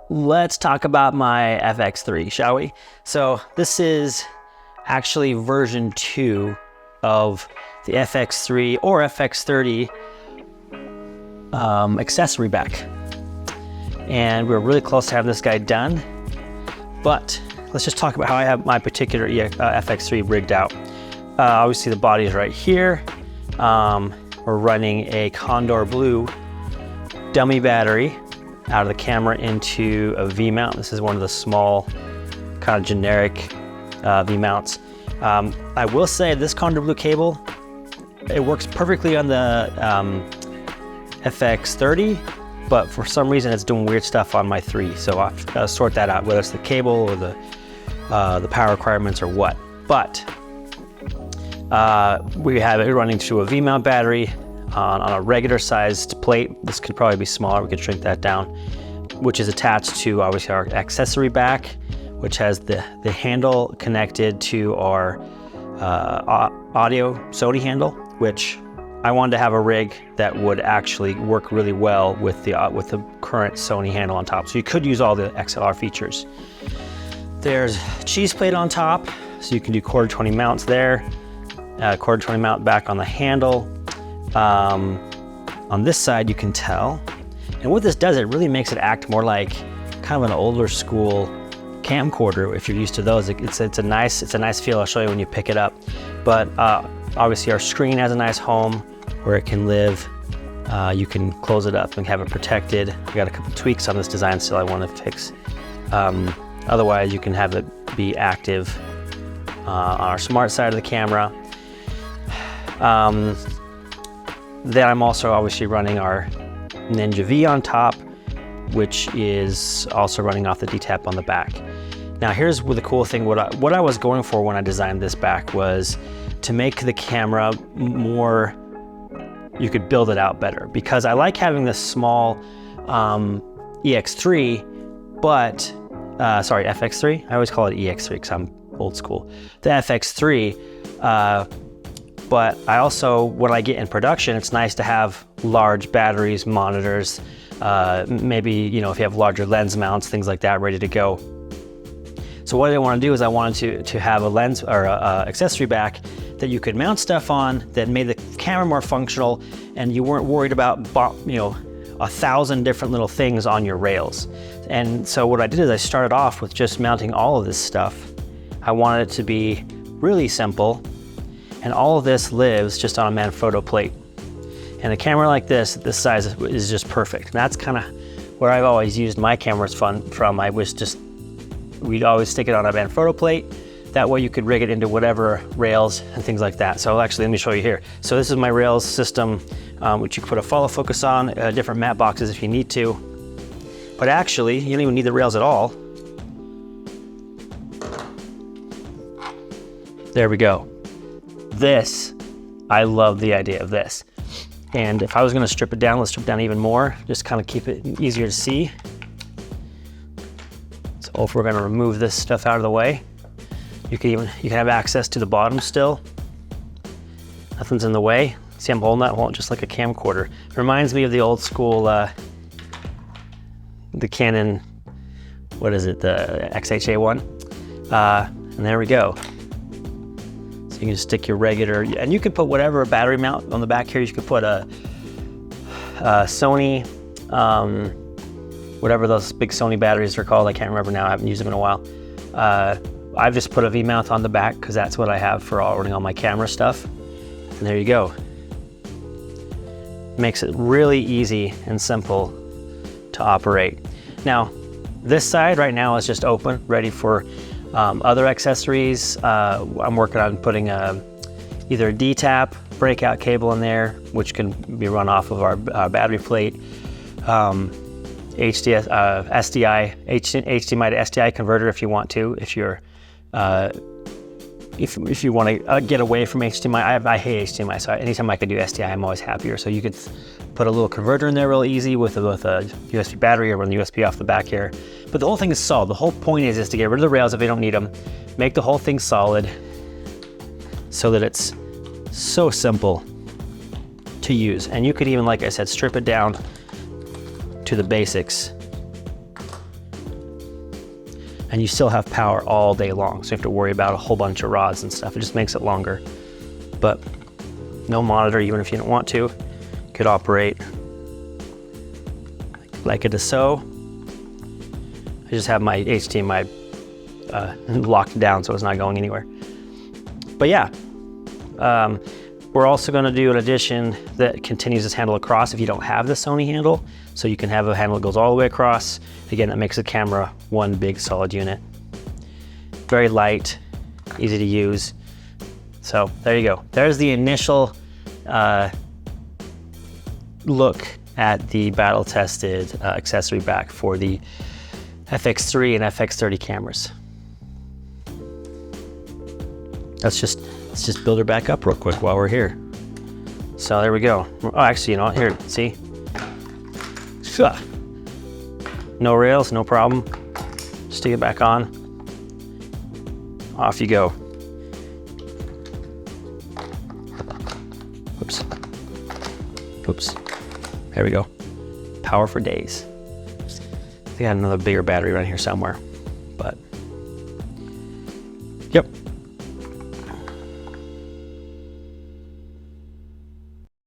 let's talk about my Fx3, shall we? So this is actually version 2 of the Fx3 or Fx30 accessory back. And we're really close to having this guy done. But let's just talk about how I have my particular Fx3 rigged out. Obviously the body is right here. We're running a Condor Blue dummy battery out of the camera into a V-mount. This is one of the small, kind of generic V-mounts. I will say this Condor Blue cable, it works perfectly on the Fx30, but for some reason it's doing weird stuff on my 3. So I'll have to sort that out, whether it's the cable or the power requirements or what. But we have it running through a V-mount battery on a regular sized plate. This could probably be smaller, we could shrink that down, which is attached to obviously our accessory back, which has the handle connected to our audio Sony handle, which I wanted to have a rig that would actually work really well with the current Sony handle on top. So you could use all the XLR features. There's cheese plate on top, so you can do 1/4-20 mounts there. 1/4-20 mount back on the handle. On this side you can tell. And what this does, it really makes it act more like kind of an older school camcorder. If you're used to those, it's a nice feel. I'll show you when you pick it up. But obviously our screen has a nice home where it can live. You can close it up and have it protected. I got a couple tweaks on this design still I want to fix. Otherwise you can have it be active on our smart side of the camera. Then I'm also obviously running our Ninja V on top, which is also running off the D-tap on the back. Now here's the cool thing, what I was going for when I designed this back was to make the camera more, you could build it out better, because I like having this small EX3, but, sorry, FX3, I always call it EX3 because I'm old school. The FX3, but I also, when I get in production, it's nice to have large batteries, monitors, maybe, you know, if you have larger lens mounts, things like that ready to go. So what I want to do is I wanted to have a lens or a accessory back that you could mount stuff on that made the camera more functional, and you weren't worried about, you know, 1,000 different little things on your rails. And so what I did is I started off with just mounting all of this stuff. I wanted it to be really simple. And all of this lives just on a Manfroto plate. And a camera like this size is just perfect. And that's kind of where I've always used my cameras from. We'd always stick it on a Manfroto plate. That way you could rig it into whatever rails and things like that. So actually, let me show you here. So this is my rails system, which you can put a follow focus on, different matte boxes if you need to. But actually, you don't even need the rails at all. There we go. This, I love the idea of this. And if I was gonna strip it down, let's strip it down even more, just kind of keep it easier to see. So if we're gonna remove this stuff out of the way, you can have access to the bottom still. Nothing's in the way. See, I'm holding that just like a camcorder. It reminds me of the old school, the Canon, what is it, the XHA one? And there we go. So you can just stick your regular, and you can put whatever battery mount on the back here. You could put a Sony, whatever those big Sony batteries are called. I can't remember now, I haven't used them in a while. I've just put a V-mount on the back because that's what I have for running all my camera stuff. And there you go. Makes it really easy and simple to operate. Now, this side right now is just open, ready for other accessories. I'm working on putting either a D-tap breakout cable in there, which can be run off of our battery plate, HDMI to SDI converter if you want to. If you're if you want to get away from HDMI, I hate HDMI, so anytime I could do SDI, I'm always happier. So you could put a little converter in there real easy with a USB battery, or run the USB off the back here. But the whole thing is solid. The whole point is to get rid of the rails if they don't need them, make the whole thing solid so that it's so simple to use. And you could even, like I said, strip it down to the basics and you still have power all day long. So you have to worry about a whole bunch of rods and stuff. It just makes it longer. But no monitor, even if you don't want to, could operate like it is so. I just have my HDMI locked down so it's not going anywhere. But yeah, we're also going to do an addition that continues this handle across if you don't have the Sony handle. So you can have a handle that goes all the way across. Again, that makes the camera one big solid unit. Very light, easy to use. So there you go. There's the initial look at the battle-tested accessory back for the Fx3 and Fx30 cameras. Let's just build her back up real quick while we're here. So there we go. Oh, actually, you know, here, see? No rails, no problem. Stick it back on. Off you go. Whoops. Whoops. There we go. Power for days. I got another bigger battery around here somewhere, but yep.